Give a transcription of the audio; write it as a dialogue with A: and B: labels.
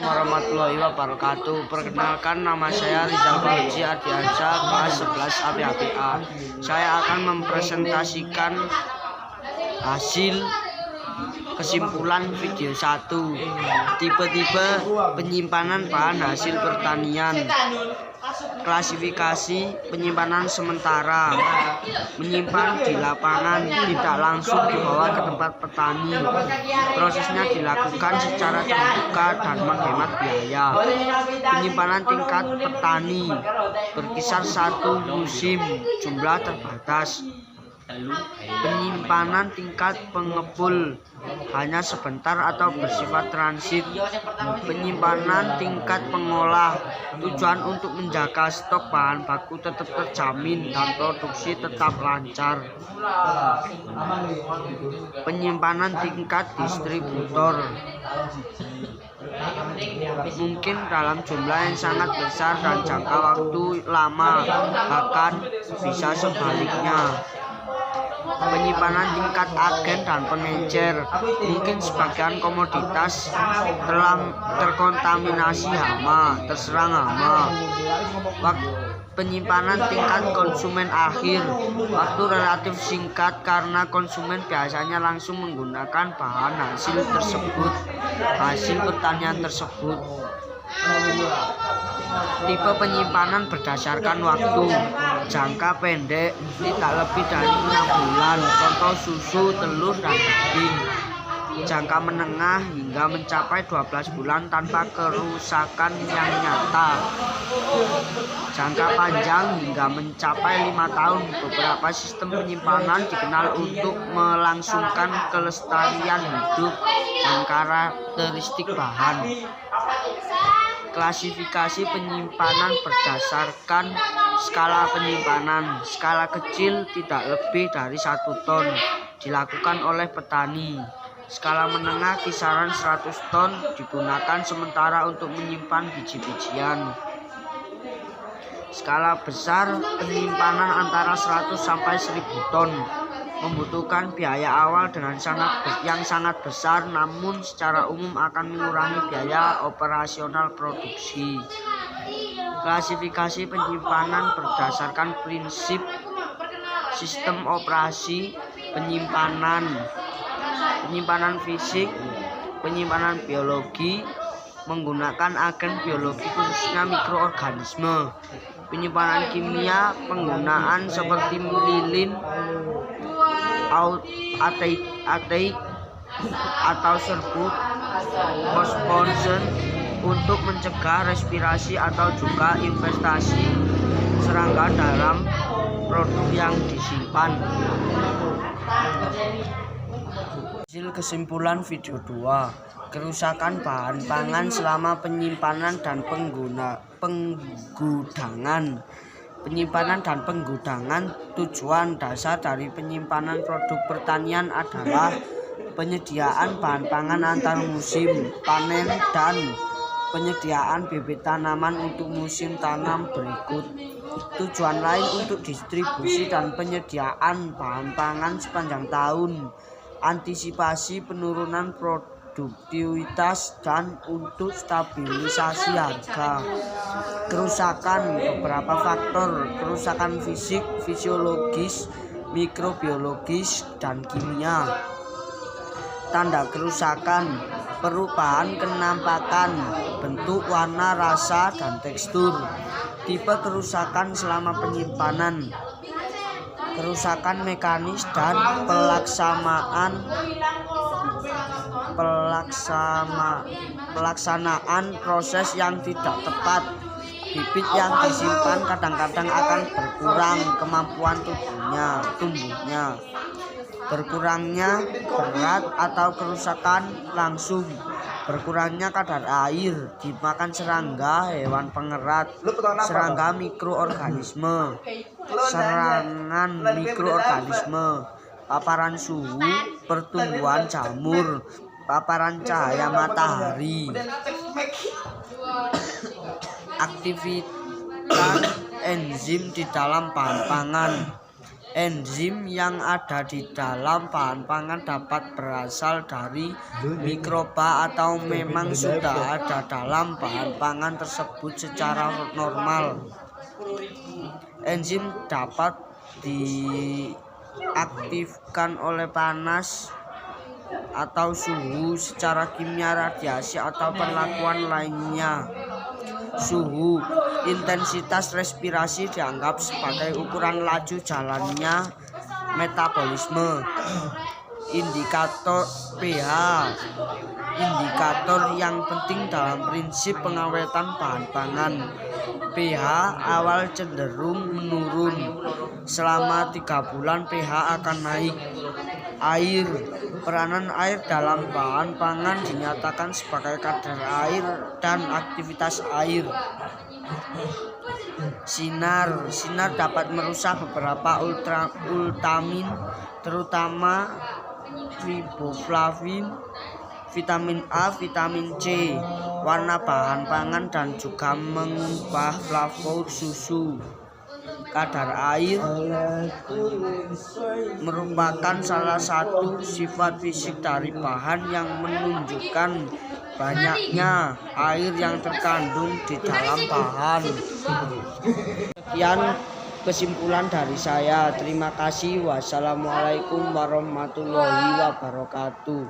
A: warahmatullahi wabarakatuh. Perkenalkan, nama saya Rizal Fauzi Ardiansyah, kelas 11 APAPA. Saya akan mempresentasikan hasil kesimpulan video 1. Tipe-tipe penyimpanan bahan hasil pertanian. Klasifikasi penyimpanan sementara: menyimpan di lapangan, tidak langsung dibawa ke tempat petani. Prosesnya dilakukan secara terbuka dan menghemat biaya. Penyimpanan tingkat petani berkisar 1 musim, jumlah terbatas. Penyimpanan tingkat pengepul hanya sebentar atau bersifat transit. Penyimpanan tingkat pengolah, tujuan untuk menjaga stok bahan baku tetap terjamin dan produksi tetap lancar. Penyimpanan tingkat distributor, mungkin dalam jumlah yang sangat besar dan jangka waktu lama, bahkan bisa sebaliknya. Penyimpanan tingkat agen dan pengecer, mungkin sebagian komoditas telah terkontaminasi hama, terserang hama. Penyimpanan tingkat konsumen akhir, waktu relatif singkat karena konsumen biasanya langsung menggunakan bahan hasil pertanian tersebut. Tipe penyimpanan berdasarkan waktu: jangka pendek, tidak lebih dari 6 bulan, contoh susu, telur, dan daging. Jangka menengah hingga mencapai 12 bulan tanpa kerusakan yang nyata. Jangka panjang hingga mencapai 5 tahun. Beberapa sistem penyimpanan dikenal untuk melangsungkan kelestarian hidup dan karakteristik bahan. Klasifikasi penyimpanan berdasarkan skala penyimpanan. Skala kecil tidak lebih dari 1 ton, dilakukan oleh petani. Skala menengah kisaran 100 ton, digunakan sementara untuk menyimpan biji-bijian. Skala besar penyimpanan antara 100 sampai 1000 ton, membutuhkan biaya awal yang sangat besar, namun secara umum akan mengurangi biaya operasional produksi. Klasifikasi penyimpanan berdasarkan prinsip sistem operasi penyimpanan: penyimpanan fisik, penyimpanan biologi menggunakan agen biologi khususnya mikroorganisme, penyimpanan kimia penggunaan seperti lilin, ateik atau serbuk fosforsen untuk mencegah respirasi atau juga investasi serangga dalam produk yang disimpan. Hasil kesimpulan video 2: kerusakan bahan pangan selama penyimpanan dan penggudangan. Penyimpanan dan penggudangan, tujuan dasar dari penyimpanan produk pertanian adalah penyediaan bahan pangan antar musim panen dan penyediaan bibit tanaman untuk musim tanam berikut. Tujuan lain untuk distribusi dan penyediaan bahan pangan sepanjang tahun, antisipasi penurunan produktivitas dan untuk stabilisasi harga. Kerusakan, beberapa faktor: kerusakan fisik, fisiologis, mikrobiologis, dan kimia. Tanda kerusakan: perubahan kenampakan, bentuk, warna, rasa, dan tekstur. Tipe kerusakan selama penyimpanan: kerusakan mekanis dan pelaksanaan proses yang tidak tepat. Bibit yang disimpan kadang-kadang akan berkurang kemampuan tumbuhnya. Berkurangnya berat atau kerusakan langsung: berkurangnya kadar air dimakan serangga, hewan pengerat, serangga mikroorganisme, serangan mikroorganisme, paparan suhu, pertumbuhan jamur, paparan cahaya matahari. Aktivitas enzim di dalam bahan pangan: Enzim yang ada di dalam bahan pangan dapat berasal dari mikroba atau memang sudah ada dalam bahan pangan tersebut secara normal. Enzim dapat diaktifkan oleh panas atau suhu, secara kimia, radiasi, atau perlakuan lainnya. Suhu, intensitas respirasi dianggap sebagai ukuran laju jalannya metabolisme. Indikator pH, indikator yang penting dalam prinsip pengawetan bahan pangan. pH awal cenderung menurun. Selama 3 bulan pH akan naik. Air, peranan air dalam bahan pangan dinyatakan sebagai kadar air dan aktivitas air. Sinar, sinar dapat merusak beberapa ultramin, terutama riboflavin, vitamin A, vitamin C, warna bahan pangan, dan juga mengubah flavor susu. Kadar air merupakan salah satu sifat fisik dari bahan yang menunjukkan banyaknya air yang terkandung di dalam bahan. Sekian kesimpulan dari saya. Terima kasih. Wassalamualaikum warahmatullahi wabarakatuh.